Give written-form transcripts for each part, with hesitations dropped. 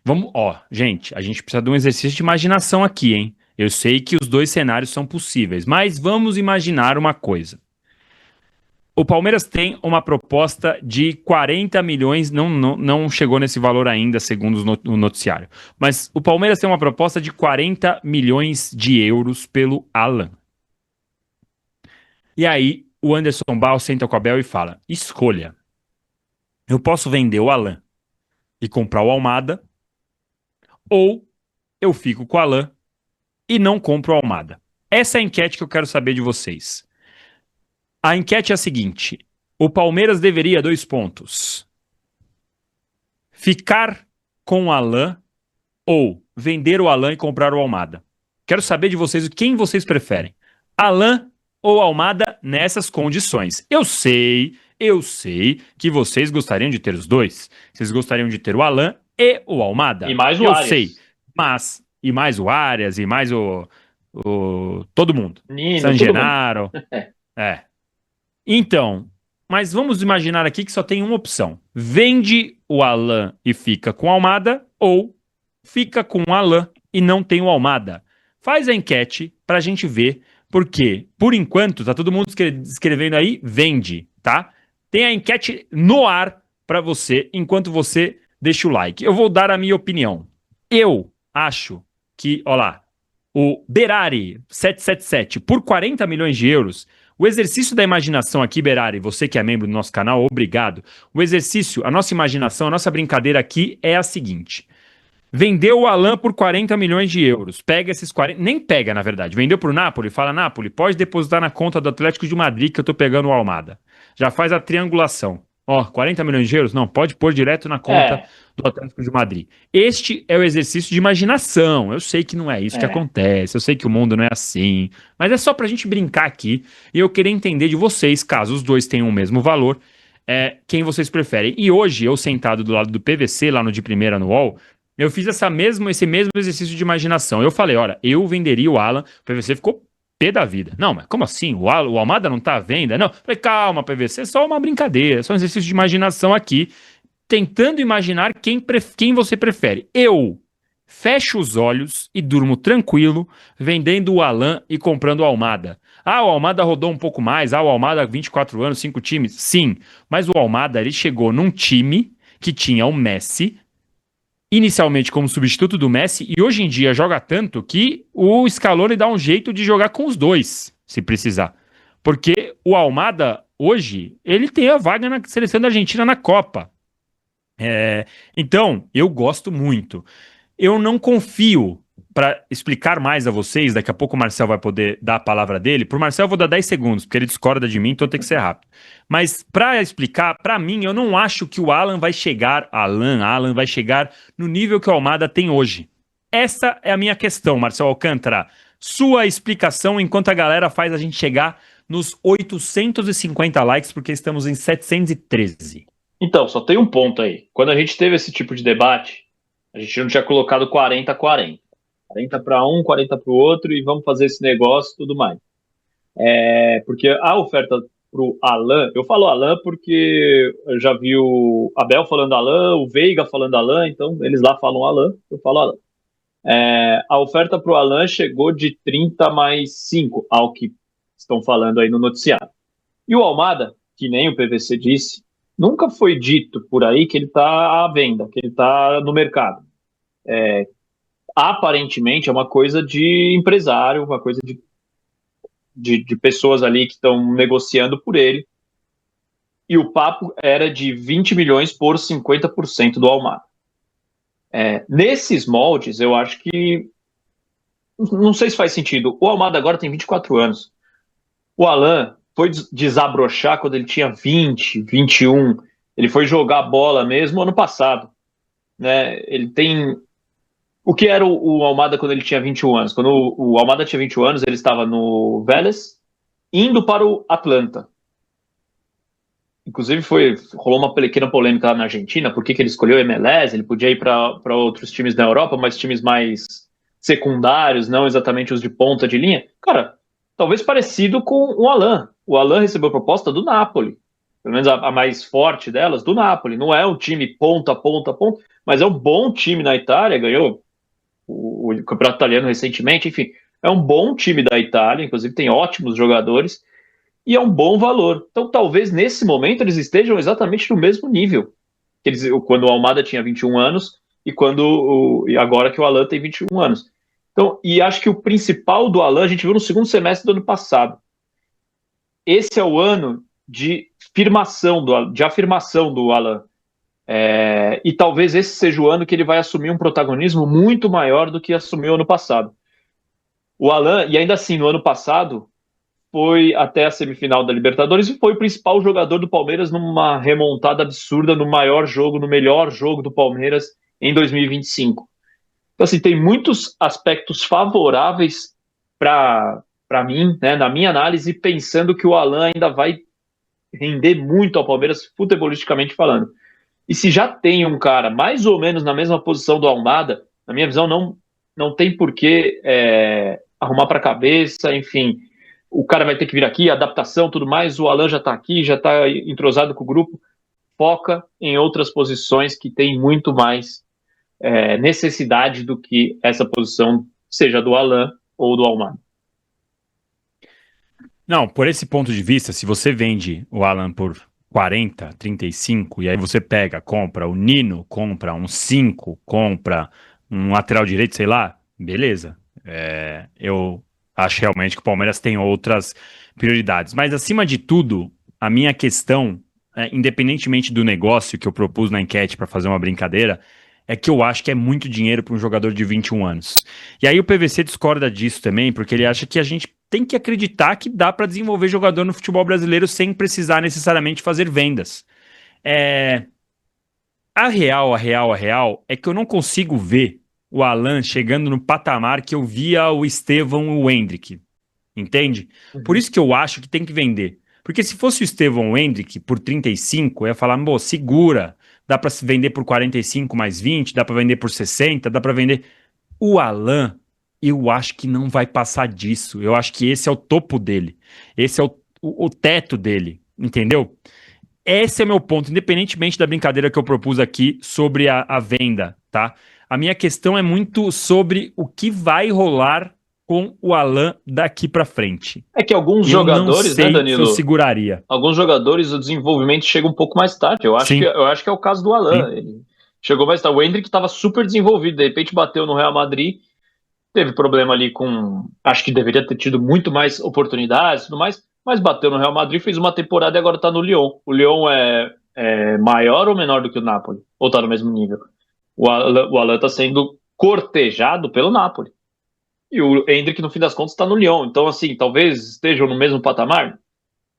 Vamos, ó, gente, a gente precisa de um exercício de imaginação aqui, hein? Eu sei que os dois cenários são possíveis, mas vamos imaginar uma coisa. O Palmeiras tem uma proposta de 40 milhões, não chegou nesse valor ainda, segundo o noticiário. Mas o Palmeiras tem uma proposta de 40 milhões de euros pelo Alan. E aí o Anderson Barros senta com a Abel e fala: escolha, eu posso vender o Alan e comprar o Almada, ou eu fico com o Alan e não compro o Almada. Essa é a enquete que eu quero saber de vocês. A enquete é a seguinte: o Palmeiras deveria, dois pontos, ficar com o Alan ou vender o Alan e comprar o Almada. Quero saber de vocês quem vocês preferem. Alan ou Almada nessas condições. Eu sei que vocês gostariam de ter os dois. Vocês gostariam de ter o Alan e o E Almada. mais o Eu sei. Arias. Mas, e mais o Arias, e mais todo mundo. Nino, San todo mundo. Genaro. É. Então, mas vamos imaginar aqui que só tem uma opção. Vende o Alan e fica com o Almada, ou fica com o Alan e não tem o Almada. Faz a enquete pra gente ver, porque, por enquanto, tá todo mundo escrevendo aí, vende, tá? Tem a enquete no ar pra você, enquanto você deixa o like. Eu vou dar a minha opinião. Eu acho que, ó lá, o Berari 777 por 40 milhões de euros. O exercício da imaginação aqui, Berari, você que é membro do nosso canal, obrigado. O exercício, a nossa imaginação, a nossa brincadeira aqui é a seguinte: vendeu o Alan por 40 milhões de euros. Pega esses 40. Nem pega, na verdade. Vendeu pro Napoli. Fala, Napoli, pode depositar na conta do Atlético de Madrid que eu tô pegando o Almada. Já faz a triangulação. Ó, 40 milhões de euros? Não, pode pôr direto na conta É, do Atlético de Madrid. Este é o exercício de imaginação. Eu sei que não é isso que é. acontece. Eu sei que o mundo não é assim. Mas é só pra gente brincar aqui. E eu queria entender de vocês, caso os dois tenham o mesmo valor, quem vocês preferem. E hoje, eu sentado do lado do PVC, lá no de primeira no UOL, eu fiz esse mesmo exercício de imaginação. Eu falei, olha, eu venderia o Alan. O PVC ficou pé da vida. Não, mas como assim? O Almada não tá à venda? Não. Eu falei, calma, PVC, é só uma brincadeira, é só um exercício de imaginação aqui, tentando imaginar quem você prefere. Eu fecho os olhos e durmo tranquilo, vendendo o Alan e comprando o Almada. Ah, o Almada rodou um pouco mais. Ah, o Almada, 24 anos, 5 times. Sim, mas o Almada, ele chegou num time que tinha o Messi, inicialmente como substituto do Messi, e hoje em dia joga tanto que o Scaloni dá um jeito de jogar com os dois, se precisar. Porque o Almada, hoje, ele tem a vaga na seleção da Argentina na Copa. Então, eu gosto muito. Eu não confio, para explicar mais a vocês, daqui a pouco o Marcel vai poder dar a palavra dele. Pro Marcel eu vou dar 10 segundos, porque ele discorda de mim, então tem que ser rápido. Mas para explicar, para mim, eu não acho que o Alan vai chegar no nível que o Almada tem hoje. Essa é a minha questão, Marcel Alcântara. Sua explicação enquanto a galera faz a gente chegar nos 850 likes, porque estamos em 713. Então, só tem um ponto aí. Quando a gente teve esse tipo de debate, a gente não tinha colocado 40 a 40. 40 para um, 40 para o outro e vamos fazer esse negócio e tudo mais. Porque a oferta para o Alan, eu falo Alan porque eu já vi o Abel falando Alan, o Veiga falando Alan, então eles lá falam Alan, eu falo Alan. A oferta para o Alan chegou de 30 mais 5, ao que estão falando aí no noticiário. E o Almada, que nem o PVC disse, nunca foi dito por aí que ele está à venda, que ele está no mercado. Aparentemente é uma coisa de empresário, uma coisa de pessoas ali que estão negociando por ele. E o papo era de 20 milhões por 50% do Almada. Nesses moldes, eu acho que. Não sei se faz sentido. O Almada agora tem 24 anos. O Alan foi desabrochar quando ele tinha 20, 21. Ele foi jogar bola mesmo ano passado. Né? Ele tem. O que era o Almada quando ele tinha 21 anos? Quando o Almada tinha 21 anos, ele estava no Vélez, indo para o Atlanta. Inclusive rolou uma pequena polêmica lá na Argentina, por que ele escolheu o MLS, ele podia ir para outros times da Europa, mas times mais secundários, não exatamente os de ponta de linha. Cara, talvez parecido com o Alan. O Alan recebeu proposta do Napoli pelo menos a mais forte delas, do Napoli. Não é um time ponta, ponta, ponta, mas é um bom time na Itália, ganhou o campeonato italiano recentemente, enfim, é um bom time da Itália, inclusive tem ótimos jogadores, e é um bom valor. Então, talvez nesse momento eles estejam exatamente no mesmo nível, que eles, quando o Almada tinha 21 anos e agora que o Alan tem 21 anos. Então, e acho que o principal do Alan a gente viu no segundo semestre do ano passado. Esse é o ano de afirmação do Alan. E talvez esse seja o ano que ele vai assumir um protagonismo muito maior do que assumiu ano passado. O Alan, e ainda assim, no ano passado, foi até a semifinal da Libertadores e foi o principal jogador do Palmeiras numa remontada absurda no maior jogo, no melhor jogo do Palmeiras em 2025. Então, assim, tem muitos aspectos favoráveis para mim, né, na minha análise, pensando que o Alan ainda vai render muito ao Palmeiras, futebolisticamente falando. E se já tem um cara mais ou menos na mesma posição do Almada, na minha visão, não tem por que arrumar para a cabeça, enfim. O cara vai ter que vir aqui, adaptação, tudo mais. O Alan já está aqui, já está entrosado com o grupo. Foca em outras posições que tem muito mais necessidade do que essa posição, seja do Alan ou do Almada. Não, por esse ponto de vista, se você vende o Alan por 40, 35, e aí você pega, compra o Nino, compra um 5, compra um lateral direito, sei lá, beleza. Eu acho realmente que o Palmeiras tem outras prioridades. Mas, acima de tudo, a minha questão, independentemente do negócio que eu propus na enquete para fazer uma brincadeira, é que eu acho que é muito dinheiro para um jogador de 21 anos. E aí o PVC discorda disso também, porque ele acha que a gente tem que acreditar que dá para desenvolver jogador no futebol brasileiro sem precisar necessariamente fazer vendas. A real é que eu não consigo ver o Alan chegando no patamar que eu via o Estevão e o Hendrick, entende? Por isso que eu acho que tem que vender. Porque se fosse o Estevão ou o Hendrick por 35, eu ia falar, pô, segura, dá para se vender por 45 mais 20, dá para vender por 60, dá para vender... O Alan, eu acho que não vai passar disso. Eu acho que esse é o topo dele. Esse é o teto dele, entendeu? Esse é meu ponto, independentemente da brincadeira que eu propus aqui sobre a venda, tá? A minha questão é muito sobre o que vai rolar com o Alan daqui pra frente. É que alguns Eu não jogadores, né, sei se eu Danilo? seguraria. Alguns jogadores o desenvolvimento chega um pouco mais tarde. Sim, Eu acho que é o caso do Alan. sim. Ele chegou mais tarde. O Endrick estava super desenvolvido, de repente bateu no Real Madrid, teve problema ali com. Acho que deveria ter tido muito mais oportunidades e tudo mais, mas bateu no Real Madrid, fez uma temporada e agora está no Lyon. O Lyon é maior ou menor do que o Napoli? Ou está no mesmo nível? O Alan está sendo cortejado pelo Napoli. E o Endrick, no fim das contas, está no Lyon. Então, assim, talvez estejam no mesmo patamar.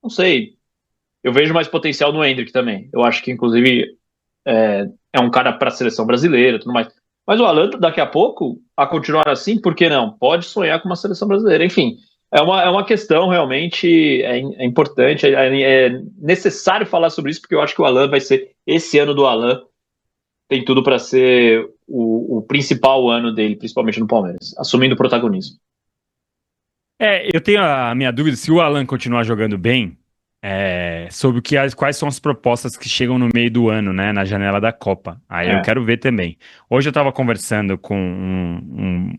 Não sei. Eu vejo mais potencial no Endrick também. Eu acho que, inclusive, é um cara para a seleção brasileira e tudo mais. Mas o Alan, daqui a pouco, a continuar assim, por que não? Pode sonhar com uma seleção brasileira. Enfim, é uma questão realmente importante, é necessário falar sobre isso, porque eu acho que o Alan vai ser, esse ano do Alan, tem tudo para ser o principal ano dele, principalmente no Palmeiras, assumindo o protagonismo. Eu tenho a minha dúvida se o Alan continuar jogando bem, sobre quais são as propostas que chegam no meio do ano, né, na janela da Copa. Aí eu É. quero ver também. Hoje eu estava conversando com um,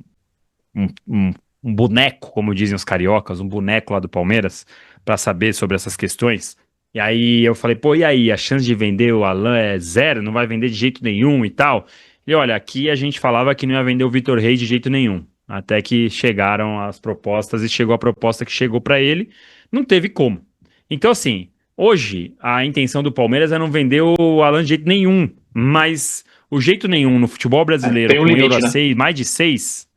um- um boneco, como dizem os cariocas, um boneco lá do Palmeiras, para saber sobre essas questões. E aí eu falei, pô, e aí, a chance de vender o Alan é zero? Não vai vender de jeito nenhum e tal? E olha, aqui a gente falava que não ia vender o Vitor Reis de jeito nenhum. Até que chegaram as propostas e chegou a proposta que chegou para ele, não teve como. Então, assim, hoje a intenção do Palmeiras é não vender o Alan de jeito nenhum, mas o jeito nenhum no futebol brasileiro Tem um com euro a limite, né? 6, mais de 6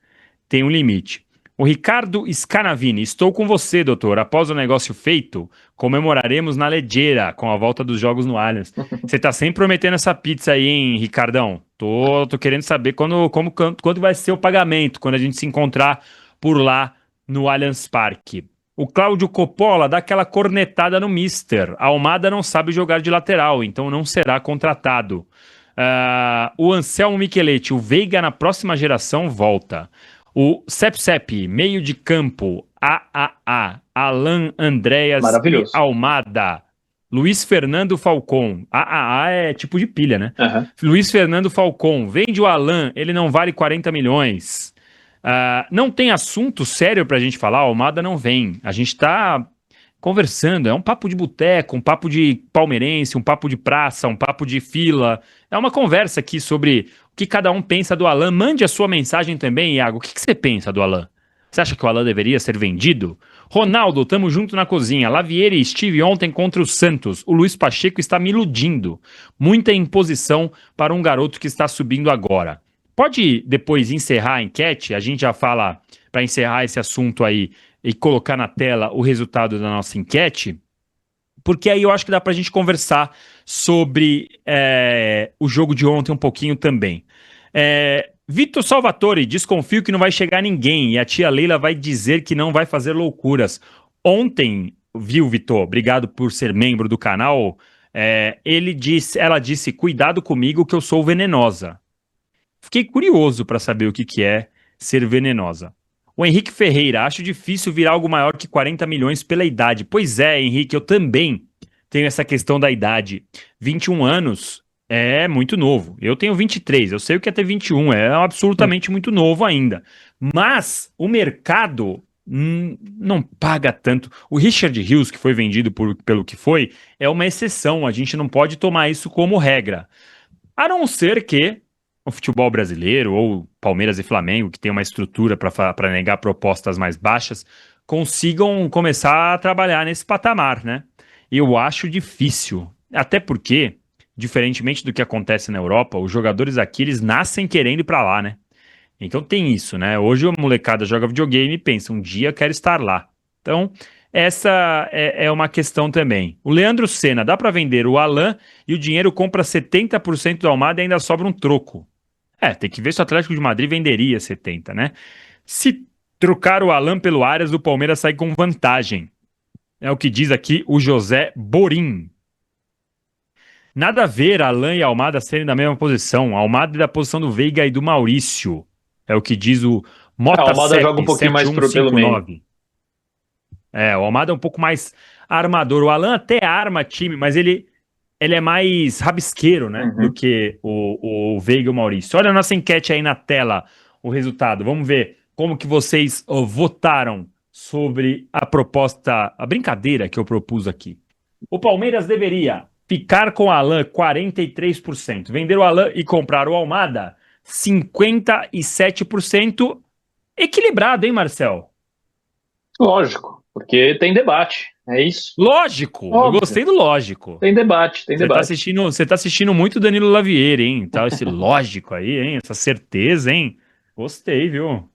tem um limite. O Ricardo Scanavini, estou com você, doutor. Após o negócio feito, comemoraremos na Leggera, com a volta dos jogos no Allianz. Você tá sempre prometendo essa pizza aí, hein, Ricardão? Tô querendo saber quando vai ser o pagamento, quando a gente se encontrar por lá no Allianz Parque. O Cláudio Coppola dá aquela cornetada no Mister. A Almada não sabe jogar de lateral, então não será contratado. O Anselmo Micheletti, o Veiga na próxima geração volta. O Sep, meio de campo, AAA, Alan, Andréas e Maravilhoso. Almada. Luiz Fernando Falcon. AAA é tipo de pilha, né? Aham. Luiz Fernando Falcon. Vende o Alan, ele não vale 40 milhões. Não tem assunto sério pra gente falar, o Almada não vem. A gente tá conversando, é um papo de boteco, um papo de palmeirense, um papo de praça, um papo de fila. É uma conversa aqui sobre o que cada um pensa do Alan. Mande a sua mensagem também, Iago. O que você pensa do Alan? Você acha que o Alan deveria ser vendido? Ronaldo, tamo junto na cozinha. Lavieri e Steve ontem contra o Santos. O Luiz Pacheco está me iludindo. Muita imposição para um garoto que está subindo agora. Pode depois encerrar a enquete? A gente já fala para encerrar esse assunto aí e colocar na tela o resultado da nossa enquete, porque aí eu acho que dá para a gente conversar sobre o jogo de ontem um pouquinho também. Vitor Salvatore, desconfio que não vai chegar ninguém e a tia Leila vai dizer que não vai fazer loucuras. Ontem, viu, Vitor? Obrigado por ser membro do canal. Ela disse: cuidado comigo que eu sou venenosa. Fiquei curioso para saber o que, que é ser venenosa. O Henrique Ferreira, acho difícil virar algo maior que 40 milhões pela idade. Pois é, Henrique, eu também tenho essa questão da idade. 21 anos é muito novo. Eu tenho 23, eu sei o que é ter 21, é absolutamente muito novo ainda. Mas o mercado não paga tanto. O Richard Hughes, que foi vendido pelo que foi, é uma exceção. A gente não pode tomar isso como regra. A não ser que o futebol brasileiro ou Palmeiras e Flamengo, que tem uma estrutura para negar propostas mais baixas, consigam começar a trabalhar nesse patamar, né? Eu acho difícil. Até porque, diferentemente do que acontece na Europa, os jogadores aqui eles nascem querendo ir para lá, né? Então tem isso, né? Hoje a molecada joga videogame e pensa, um dia quero estar lá. Então, essa é uma questão também. O Leandro Senna, dá para vender o Alan e o dinheiro compra 70% do Almada e ainda sobra um troco. Tem que ver se o Atlético de Madrid venderia 70, né? Se trocar o Alan pelo Arias, o Palmeiras sai com vantagem. É o que diz aqui o José Borim. Nada a ver Alan e Almada serem da mesma posição. Almada é da posição do Veiga e do Maurício. É o que diz o A Almada joga um pouquinho mais pelo meio. Mota7159. O Almada é um pouco mais armador. O Alan até arma time, mas ele é mais rabisqueiro, né? Uhum. Do que o Veiga e o Maurício. Olha a nossa enquete aí na tela, o resultado. Vamos ver como que vocês votaram sobre a proposta, a brincadeira que eu propus aqui. O Palmeiras deveria ficar com o Alan 43%, vender o Alan e comprar o Almada 57%. Equilibrado, hein, Marcel? Lógico, porque tem debate. É isso. Lógico, Óbvio. eu gostei do lógico. Tem debate, tem debate. Você tá assistindo muito Danilo Lavieri, hein? Tá esse lógico aí, hein? Essa certeza, hein? Gostei, viu?